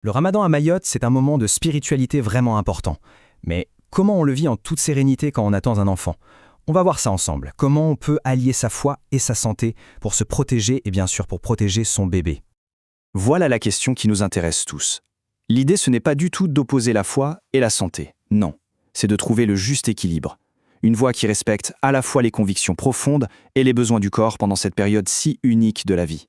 Le Ramadan à Mayotte, c'est un moment de spiritualité vraiment important. Mais comment on le vit en toute sérénité quand on attend un enfant? On va voir ça ensemble. Comment on peut allier sa foi et sa santé pour se protéger et bien sûr pour protéger son bébé. Voilà la question qui nous intéresse tous. L'idée, ce n'est pas du tout d'opposer la foi et la santé. Non, c'est de trouver le juste équilibre. Une voie qui respecte à la fois les convictions profondes et les besoins du corps pendant cette période si unique de la vie.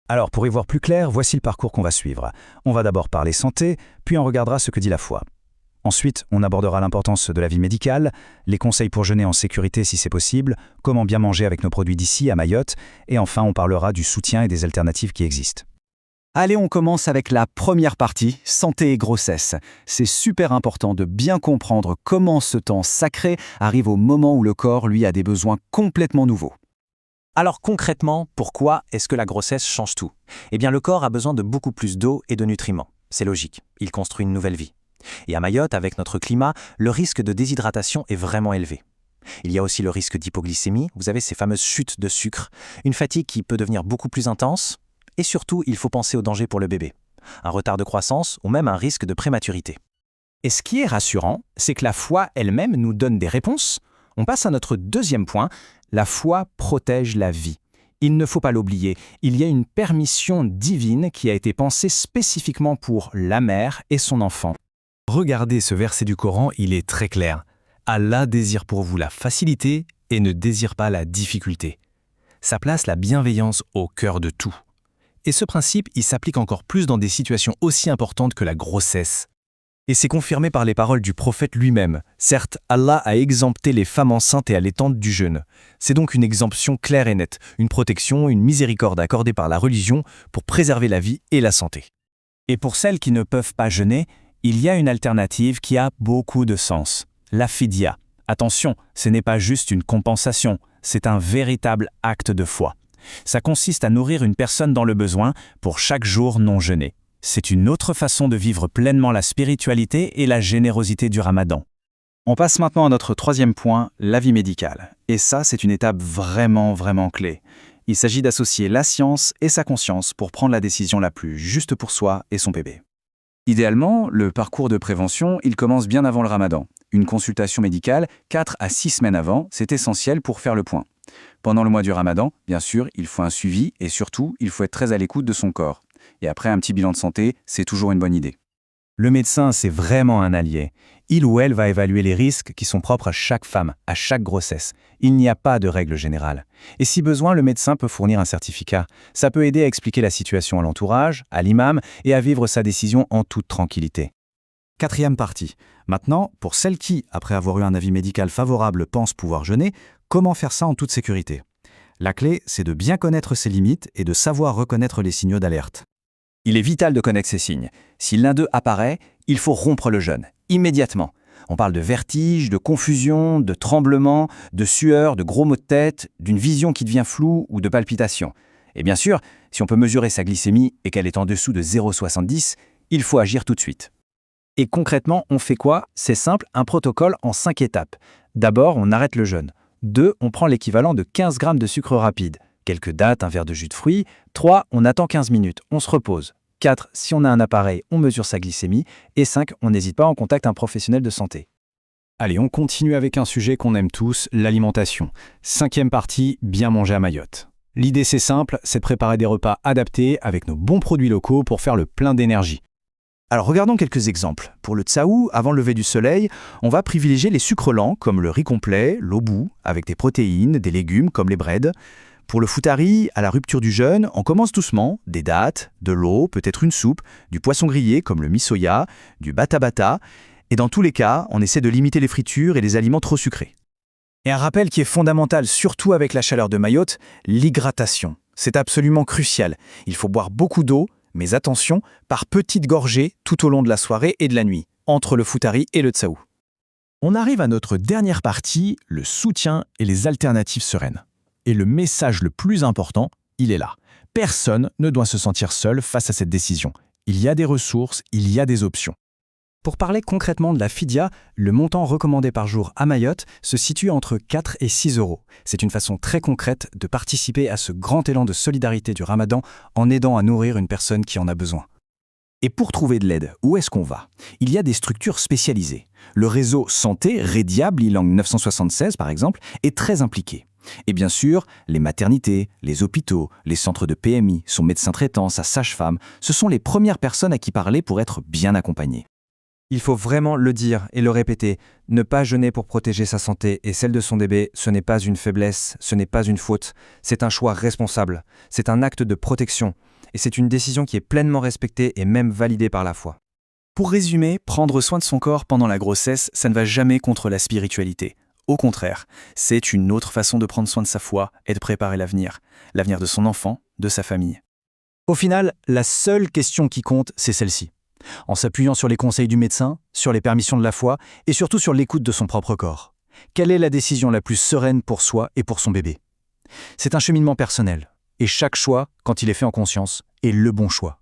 Alors, pour y voir plus clair, voici le parcours qu'on va suivre. On va d'abord parler santé, puis on regardera ce que dit la foi. Ensuite, on abordera l'importance de la vie médicale, les conseils pour jeûner en sécurité si c'est possible, comment bien manger avec nos produits d'ici à Mayotte, et enfin on parlera du soutien et des alternatives qui existent. Allez, on commence avec la première partie, santé et grossesse. C'est super important de bien comprendre comment ce temps sacré arrive au moment où le corps, lui, a des besoins complètement nouveaux. Alors concrètement, pourquoi est-ce que la grossesse change tout? Eh bien le corps a besoin de beaucoup plus d'eau et de nutriments. C'est logique, il construit une nouvelle vie. Et à Mayotte, avec notre climat, le risque de déshydratation est vraiment élevé. Il y a aussi le risque d'hypoglycémie, vous avez ces fameuses chutes de sucre, une fatigue qui peut devenir beaucoup plus intense, et surtout, il faut penser au danger pour le bébé. Un retard de croissance ou même un risque de prématurité. Et ce qui est rassurant, c'est que la foi elle-même nous donne des réponses. On passe à notre deuxième point, la foi protège la vie. Il ne faut pas l'oublier, il y a une permission divine qui a été pensée spécifiquement pour la mère et son enfant. Regardez ce verset du Coran, il est très clair. Allah désire pour vous la facilité et ne désire pas la difficulté. Ça place la bienveillance au cœur de tout. Et ce principe, il s'applique encore plus dans des situations aussi importantes que la grossesse. Et c'est confirmé par les paroles du prophète lui-même. Certes, Allah a exempté les femmes enceintes et allaitantes du jeûne. C'est donc une exemption claire et nette, une protection, une miséricorde accordée par la religion pour préserver la vie et la santé. Et pour celles qui ne peuvent pas jeûner, il y a une alternative qui a beaucoup de sens. La fidya. Attention, ce n'est pas juste une compensation, c'est un véritable acte de foi. Ça consiste à nourrir une personne dans le besoin pour chaque jour non jeûné. C'est une autre façon de vivre pleinement la spiritualité et la générosité du Ramadan. On passe maintenant à notre troisième point, la vie médicale. Et ça, c'est une étape vraiment clé. Il s'agit d'associer la science et sa conscience pour prendre la décision la plus juste pour soi et son bébé. Idéalement, le parcours de prévention, il commence bien avant le Ramadan. Une consultation médicale, 4 à 6 semaines avant, c'est essentiel pour faire le point. Pendant le mois du Ramadan, bien sûr, il faut un suivi et surtout, il faut être très à l'écoute de son corps. Et après, un petit bilan de santé, c'est toujours une bonne idée. Le médecin, c'est vraiment un allié. Il ou elle va évaluer les risques qui sont propres à chaque femme, à chaque grossesse. Il n'y a pas de règle générale. Et si besoin, le médecin peut fournir un certificat. Ça peut aider à expliquer la situation à l'entourage, à l'imam, et à vivre sa décision en toute tranquillité. Quatrième partie. Maintenant, pour celles qui, après avoir eu un avis médical favorable, pensent pouvoir jeûner, comment faire ça en toute sécurité? La clé, c'est de bien connaître ses limites et de savoir reconnaître les signaux d'alerte. Il est vital de connaître ces signes. Si l'un d'eux apparaît, il faut rompre le jeûne, immédiatement. On parle de vertige, de confusion, de tremblement, de sueur, de gros maux de tête, d'une vision qui devient floue ou de palpitations. Et bien sûr, si on peut mesurer sa glycémie et qu'elle est en dessous de 0,70, il faut agir tout de suite. Et concrètement, on fait quoi? C'est simple, un protocole en 5 étapes. D'abord, on arrête le jeûne. 2, on prend l'équivalent de 15 grammes de sucre rapide. Quelques dattes, un verre de jus de fruits. 3, on attend 15 minutes, on se repose. 4, si on a un appareil, on mesure sa glycémie. Et 5, on n'hésite pas à en contacter un professionnel de santé. Allez, on continue avec un sujet qu'on aime tous, l'alimentation. 5e partie, bien manger à Mayotte. L'idée c'est simple, c'est de préparer des repas adaptés avec nos bons produits locaux pour faire le plein d'énergie. Alors regardons quelques exemples. Pour le tsaou, avant le lever du soleil, on va privilégier les sucres lents comme le riz complet, l'obou, avec des protéines, des légumes comme les braides. Pour le futari, à la rupture du jeûne, on commence doucement, des dattes, de l'eau, peut-être une soupe, du poisson grillé comme le misoya, du bata-bata. Et dans tous les cas, on essaie de limiter les fritures et les aliments trop sucrés. Et un rappel qui est fondamental, surtout avec la chaleur de Mayotte, l'hydratation. C'est absolument crucial. Il faut boire beaucoup d'eau, mais attention, par petites gorgées tout au long de la soirée et de la nuit, entre le futari et le tsaou. On arrive à notre dernière partie, le soutien et les alternatives sereines. Et le message le plus important, il est là. Personne ne doit se sentir seul face à cette décision. Il y a des ressources, il y a des options. Pour parler concrètement de la fidya, le montant recommandé par jour à Mayotte se situe entre 4 et 6 euros. C'est une façon très concrète de participer à ce grand élan de solidarité du Ramadan en aidant à nourrir une personne qui en a besoin. Et pour trouver de l'aide, où est-ce qu'on va? Il y a des structures spécialisées. Le réseau Santé, Rédiable, Ilang 976 par exemple, est très impliqué. Et bien sûr, les maternités, les hôpitaux, les centres de PMI, son médecin traitant, sa sage-femme, ce sont les premières personnes à qui parler pour être bien accompagné. Il faut vraiment le dire et le répéter. Ne pas jeûner pour protéger sa santé et celle de son bébé, ce n'est pas une faiblesse, ce n'est pas une faute. C'est un choix responsable. C'est un acte de protection. Et c'est une décision qui est pleinement respectée et même validée par la foi. Pour résumer, prendre soin de son corps pendant la grossesse, ça ne va jamais contre la spiritualité. Au contraire, c'est une autre façon de prendre soin de sa foi et de préparer l'avenir de son enfant, de sa famille. Au final, la seule question qui compte, c'est celle-ci. En s'appuyant sur les conseils du médecin, sur les permissions de la foi et surtout sur l'écoute de son propre corps. Quelle est la décision la plus sereine pour soi et pour son bébé? C'est un cheminement personnel, et chaque choix, quand il est fait en conscience, est le bon choix.